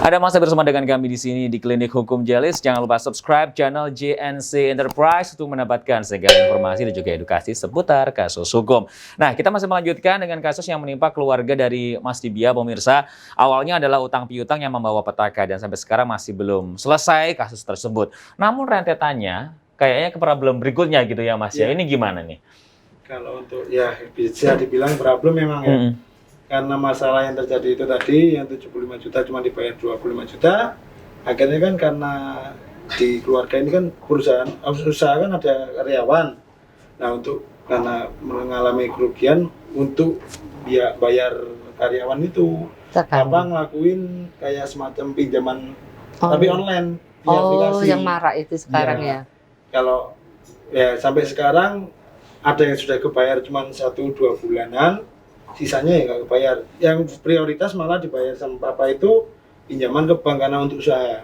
Ada masih bersama dengan kami di sini di Klinik Hukum Jelis. Jangan lupa subscribe channel JNC Enterprise untuk mendapatkan segala informasi dan juga edukasi seputar kasus hukum. Nah, kita masih melanjutkan dengan kasus yang menimpa keluarga dari Mas Dibia, pemirsa. Awalnya adalah utang piutang yang membawa petaka dan sampai sekarang masih belum selesai kasus tersebut. Namun rentetannya kayaknya ke problem berikutnya gitu ya, Mas. Ya, ini gimana nih? Kalau untuk ya bisa dibilang problem memang ya. Karena masalah yang terjadi itu tadi yang 75 juta cuma dibayar 25 juta. Akhirnya kan karena di keluarga ini kan perusahaan usaha kan ada karyawan. Nah, untuk karena mengalami kerugian untuk bayar karyawan itu ngelakuin kayak semacam pinjaman tapi online di aplikasi. Yang marak itu sekarang ya. Kalau ya sampai sekarang ada yang sudah kebayar cuma 1-2 bulanan, sisanya ya nggak kebayar. Yang prioritas malah dibayar sama papa itu pinjaman ke bank karena untuk usaha.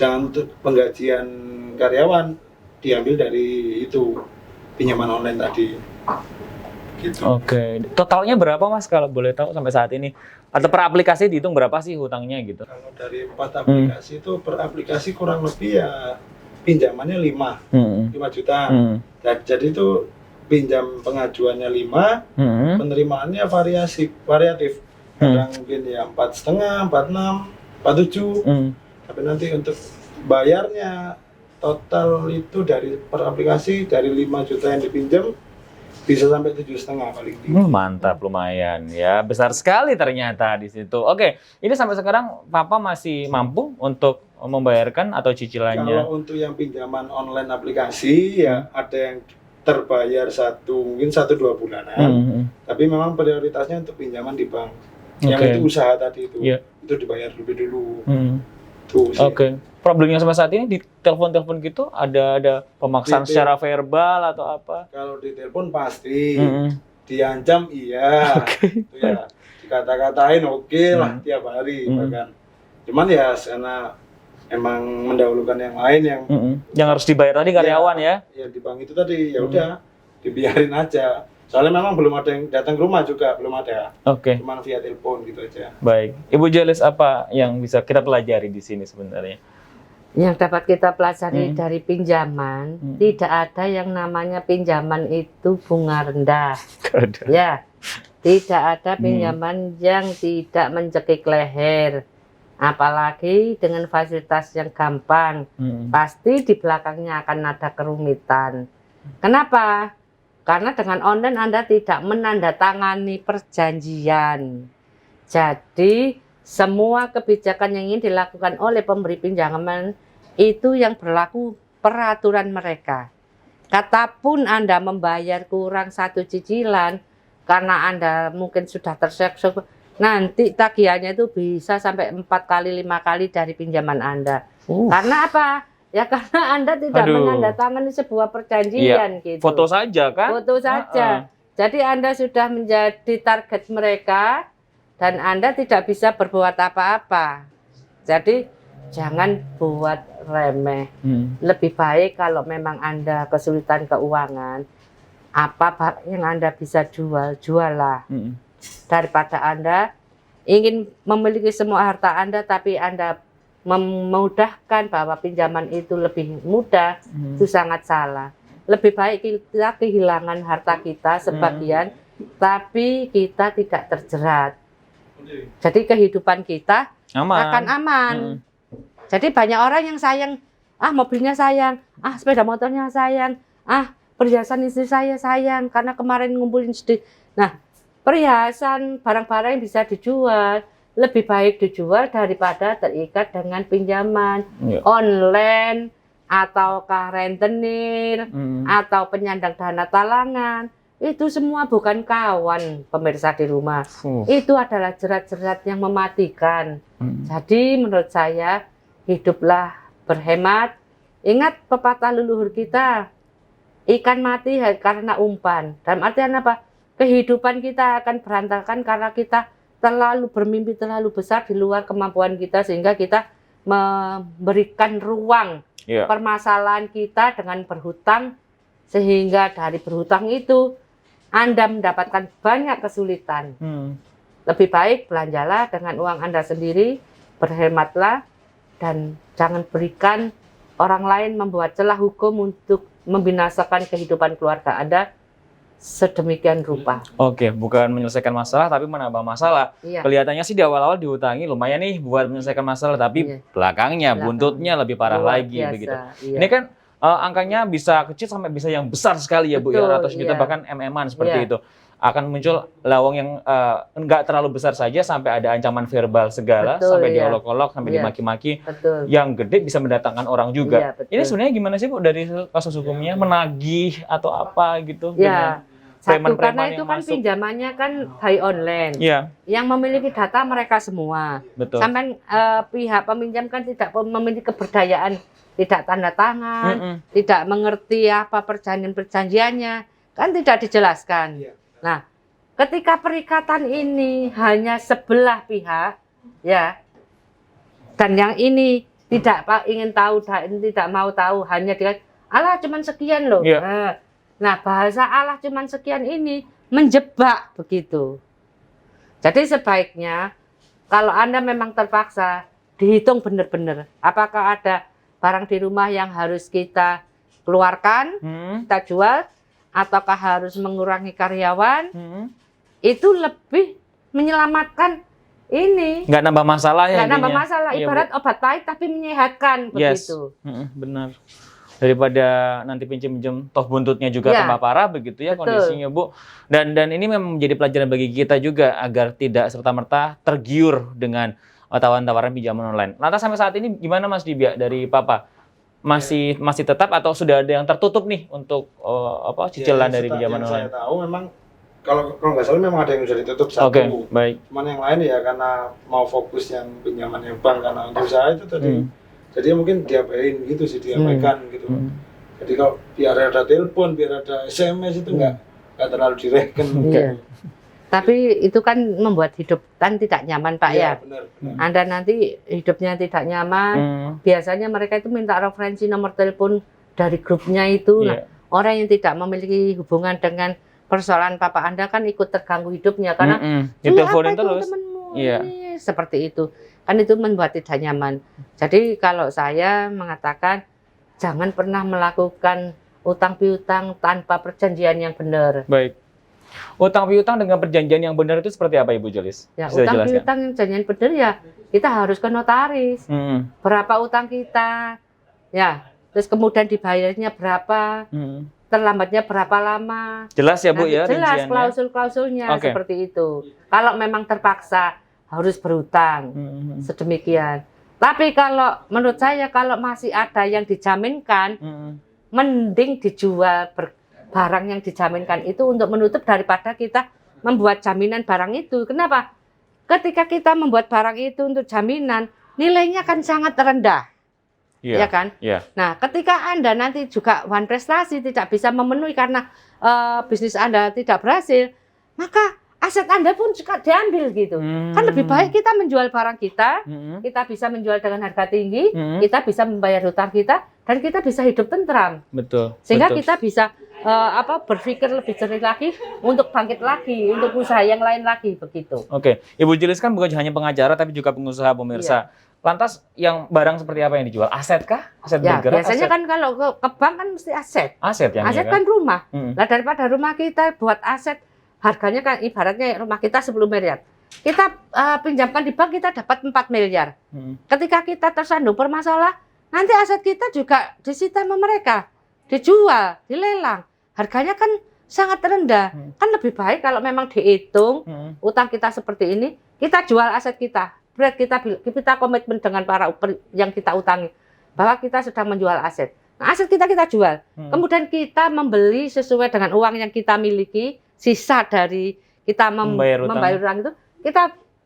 Jangan untuk penggajian karyawan diambil dari itu pinjaman online tadi. Gitu. Oke, totalnya berapa Mas kalau boleh tahu sampai saat ini? Atau per aplikasi dihitung berapa sih hutangnya gitu? Kalau dari 4 aplikasi itu per aplikasi kurang lebih ya pinjamannya 5 juta. Jadi itu pinjam pengajuannya 5, penerimaannya variatif. Kadang mungkin ya 4,5, 46, 47. Tapi nanti untuk bayarnya total itu dari per aplikasi dari 5 juta yang dipinjam bisa sampai 7,5 paling tinggi. Mantap, lumayan ya, besar sekali ternyata di situ. Oke, ini sampai sekarang Papa masih mampu untuk membayarkan atau cicilannya? Kalau untuk yang pinjaman online aplikasi ya ada yang terbayar mungkin 1-2 bulanan, tapi memang prioritasnya untuk pinjaman di bank. Yang itu usaha tadi itu, itu dibayar lebih dulu. Oke. Problemnya sampai saat ini di telepon-telepon gitu ada pemaksaan secara verbal atau apa? Kalau di telepon pasti, diancam iya, itu ya dikata-katain lah tiap hari bahkan. Cuman ya karena emang mendahulukan yang lain yang harus dibayar tadi karyawan ya? Ya di bank itu tadi ya udah dibiarin aja. Soalnya memang belum ada yang datang ke rumah juga, belum ada. Cuma via telepon gitu aja. Baik, Ibu Jelis, apa yang bisa kita pelajari di sini sebenarnya? Yang dapat kita pelajari dari pinjaman, tidak ada yang namanya pinjaman itu bunga rendah. Ya, tidak ada pinjaman yang tidak mencekik leher. Apalagi dengan fasilitas yang gampang, pasti di belakangnya akan ada kerumitan. Kenapa? Karena dengan online Anda tidak menandatangani perjanjian. Jadi semua kebijakan yang ingin dilakukan oleh pemberi pinjaman itu yang berlaku peraturan mereka. Katapun Anda membayar kurang 1 cicilan karena Anda mungkin sudah terseksual, nanti tagihannya itu bisa sampai 4 kali 5 kali dari pinjaman Anda. Karena apa? Ya karena Anda tidak menandatangani sebuah perjanjian gitu. Foto saja kan? Foto saja. Jadi Anda sudah menjadi target mereka dan Anda tidak bisa berbuat apa-apa. Jadi jangan buat remeh. Lebih baik kalau memang Anda kesulitan keuangan, apa yang Anda bisa juallah. Daripada Anda ingin memiliki semua harta Anda tapi Anda memudahkan bahwa pinjaman itu lebih mudah, itu sangat salah. Lebih baik kita kehilangan harta kita sebagian, tapi kita tidak terjerat. Jadi kehidupan kita akan aman. Jadi banyak orang yang sayang, mobilnya sayang, sepeda motornya sayang, perhiasan istri saya sayang karena kemarin ngumpulin sedikit. Nah, perhiasan, barang-barang yang bisa dijual, lebih baik dijual daripada terikat dengan pinjaman online, ataukah rentenir, atau penyandang dana talangan. Itu semua bukan kawan pemirsa di rumah. Itu adalah jerat-jerat yang mematikan. Jadi menurut saya, hiduplah berhemat. Ingat pepatah leluhur kita, ikan mati karena umpan. Dalam artian apa? Kehidupan kita akan berantakan karena kita terlalu bermimpi terlalu besar di luar kemampuan kita, sehingga kita memberikan ruang permasalahan kita dengan berhutang, sehingga dari berhutang itu Anda mendapatkan banyak kesulitan. Lebih baik belanjalah dengan uang Anda sendiri, berhematlah dan jangan berikan orang lain membuat celah hukum untuk membinasakan kehidupan keluarga Anda sedemikian rupa. Oke, bukan menyelesaikan masalah tapi menambah masalah. Iya. Kelihatannya sih di awal-awal dihutangi lumayan nih buat menyelesaikan masalah, tapi Iya. belakangnya buntutnya lebih parah Luar lagi biasa, begitu. iya. Ini kan angkanya bisa kecil sampai bisa yang besar sekali ya Bu, ya, Betul, ratus juta iya. bahkan MM-an seperti Iya. itu. Akan muncul lawang yang enggak terlalu besar saja sampai ada ancaman verbal segala, Betul, sampai iya. diolok-olok, sampai Iya. dimaki-maki. Betul. Yang gede bisa mendatangkan orang juga. Iya, betul. Ini sebenarnya gimana sih Bu dari kasus hukumnya, menagih atau apa gitu? Ya, satu preman-preman karena itu yang kan masuk. pinjamannya kan by online. Iya, Yang memiliki data mereka semua. betul. Sampai pihak peminjam kan tidak memiliki keberdayaan, tidak tanda tangan, tidak mengerti apa perjanjian-perjanjiannya, kan tidak dijelaskan. Iya. Nah, ketika perikatan ini hanya sebelah pihak, ya, dan yang ini tidak ingin tahu, tidak mau tahu, hanya dia, alah cuman sekian loh. Iya. Nah, bahasa alah cuman sekian ini menjebak begitu. Jadi sebaiknya kalau Anda memang terpaksa, dihitung benar-benar. Apakah ada barang di rumah yang harus kita keluarkan, kita jual, ataukah harus mengurangi karyawan, itu lebih menyelamatkan ini. Nggak nambah masalah ya Nggak nambah intinya. masalah, Iya, Bu. ibarat obat pahit tapi menyehatkan Yes. begitu. Benar. Daripada nanti pinjem-pinjem toh buntutnya juga Ya. tambah parah begitu ya Betul. kondisinya Bu. Dan ini memang menjadi pelajaran bagi kita juga agar tidak serta-merta tergiur dengan tawaran-tawaran pinjaman online. Lantas sampai saat ini gimana Mas Dibia dari Papa? Masih tetap atau sudah ada yang tertutup nih untuk cicilan dari pinjaman yang online? saya tahu memang kalau nggak salah memang ada yang sudah ditutup satu. Oke, baik. Cuman yang lain ya karena mau fokus yang pinjaman yang bank karena untuk usaha itu tadi. Jadi mungkin diapain gitu sih, diabaikan gitu. Jadi kalau biar ada telepon, biar ada SMS itu nggak terlalu direken. Iya. Tapi itu kan membuat hidup kan tidak nyaman Pak ya. Benar. Anda nanti hidupnya tidak nyaman. Biasanya mereka itu minta referensi nomor telepon dari grupnya itu. Nah, orang yang tidak memiliki hubungan dengan persoalan Papa Anda kan ikut terganggu hidupnya karena diteleponin apa itu terus. temenmu Iya. ini?" Seperti itu. Kan itu membuat tidak nyaman. Jadi kalau saya mengatakan jangan pernah melakukan utang piutang tanpa perjanjian yang benar. Baik. Utang piutang dengan perjanjian yang benar itu seperti apa Ibu Jolis? Ya, Bisa utang jelaskan? piutang yang perjanjian benar ya kita harus ke notaris. Berapa utang kita, ya, terus kemudian dibayarnya berapa, terlambatnya berapa lama. Jelas ya Bu Nanti ya jelas rinciannya? klausul-klausulnya Oke. seperti itu. Kalau memang terpaksa harus berutang sedemikian. Tapi kalau menurut saya kalau masih ada yang dijaminkan, mending dijual barang yang dijaminkan itu untuk menutup daripada kita membuat jaminan barang itu. Kenapa? Ketika kita membuat barang itu untuk jaminan, nilainya kan sangat rendah. Iya. Ya kan? Iya. Nah, ketika Anda nanti juga one prestasi tidak bisa memenuhi karena bisnis Anda tidak berhasil, maka aset Anda pun juga diambil gitu. Kan lebih baik kita menjual barang kita, kita bisa menjual dengan harga tinggi, kita bisa membayar hutang kita, dan kita bisa hidup tentram. Betul. Sehingga betul. kita bisa berpikir lebih jernih lagi untuk bangkit lagi, untuk usaha yang lain lagi begitu. Oke, Ibu Jolis kan bukan hanya pengacara tapi juga pengusaha pemirsa. Lantas yang barang seperti apa yang dijual? Aset kah? Aset Ya, bergerak? biasanya aset? kan kalau ke bank kan mesti aset. Aset yang Aset kan rumah. Nah, daripada rumah kita buat aset, harganya kan ibaratnya rumah kita 10 miliar. Kita pinjamkan di bank kita dapat 4 miliar. Ketika kita tersandung bermasalah, nanti aset kita juga disita sama mereka. Dijual, dilelang. Harganya kan sangat rendah. Kan lebih baik kalau memang dihitung utang kita seperti ini, kita jual aset kita. Berarti kita komitmen dengan para yang kita utangi bahwa kita sedang menjual aset. Nah, aset kita jual. Kemudian kita membeli sesuai dengan uang yang kita miliki, sisa dari kita membayar utang itu, kita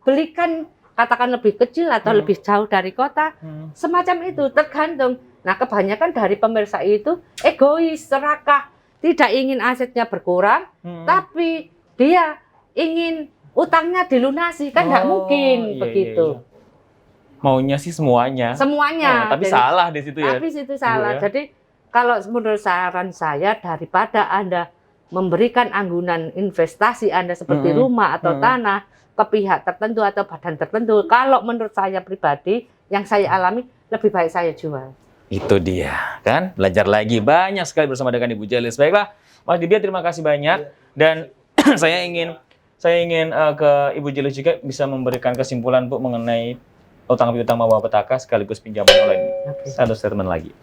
belikan katakan lebih kecil atau lebih jauh dari kota. Semacam itu tergantung. Nah, kebanyakan dari pemirsa itu egois, serakah, tidak ingin asetnya berkurang, tapi dia ingin utangnya dilunasi, kan nggak mungkin begitu. Iya. Maunya sih semuanya. Semuanya. Tapi salah di situ ya. Tapi situ salah. Ya. Jadi kalau menurut saran saya daripada Anda memberikan anggunan investasi Anda seperti rumah atau tanah ke pihak tertentu atau badan tertentu, kalau menurut saya pribadi yang saya alami lebih baik saya jual. Itu dia, kan? Belajar lagi banyak sekali bersama dengan Ibu Jelis. Baiklah, Mas Dibia, terima kasih banyak. Dan saya ingin ke Ibu Jelis juga bisa memberikan kesimpulan Bu mengenai utang piutang bawah petaka sekaligus pinjaman online. Oke. Satu statement lagi.